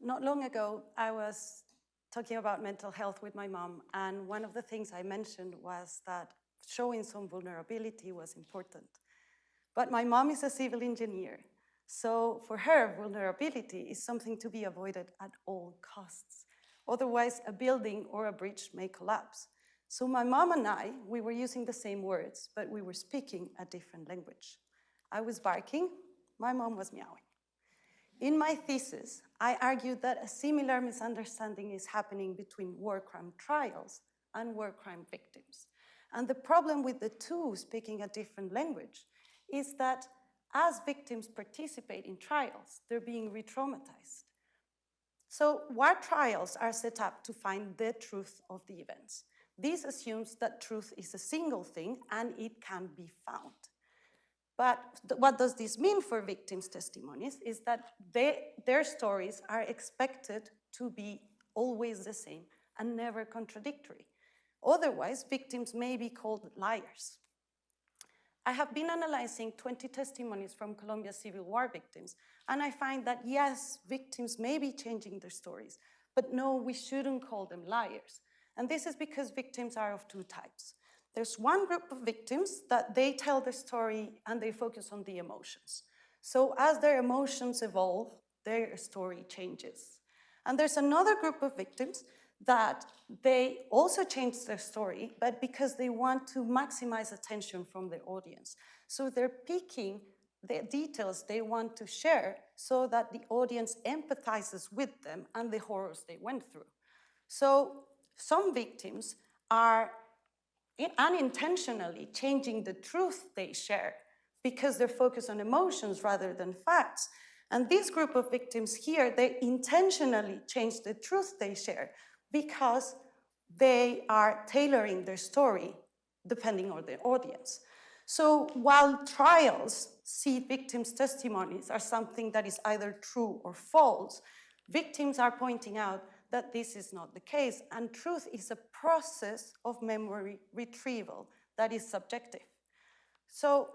Not long ago, I was talking about mental health with my mom, and one of the things I mentioned was that showing some vulnerability was important. But my mom is a civil engineer, so for her, vulnerability is something to be avoided at all costs. Otherwise, a building or a bridge may collapse. So my mom and I, we were using the same words, but we were speaking a different language. I was barking, my mom was meowing. In my thesis, I argued that a similar misunderstanding is happening between war crime trials and war crime victims. And the problem with the two speaking a different language is that as victims participate in trials, they're being re-traumatized. So war trials are set up to find the truth of the events. This assumes that truth is a single thing and it can be found. But what does this mean for victims' testimonies is that their stories are expected to be always the same and never contradictory. Otherwise, victims may be called liars. I have been analyzing 20 testimonies from Colombia's civil war victims, and I find that yes, victims may be changing their stories, but no, we shouldn't call them liars. And this is because victims are of two types. There's one group of victims that they tell their story and they focus on the emotions. So as their emotions evolve, their story changes. And there's another group of victims that they also change their story, but because they want to maximize attention from the audience. So they're picking the details they want to share so that the audience empathizes with them and the horrors they went through. So some victims are unintentionally changing the truth they share because they're focused on emotions rather than facts. And this group of victims here, they intentionally change the truth they share because they are tailoring their story depending on the audience. So while trials see victims' testimonies as something that is either true or false, victims are pointing out that this is not the case, and truth is a process of memory retrieval that is subjective. So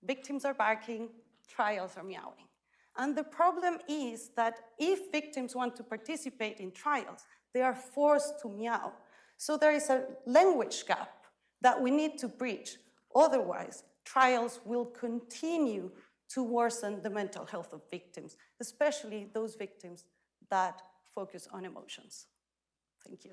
victims are barking, trials are meowing. And the problem is that if victims want to participate in trials, they are forced to meow. So there is a language gap that we need to bridge. Otherwise, trials will continue to worsen the mental health of victims, especially those victims that focus on emotions. Thank you.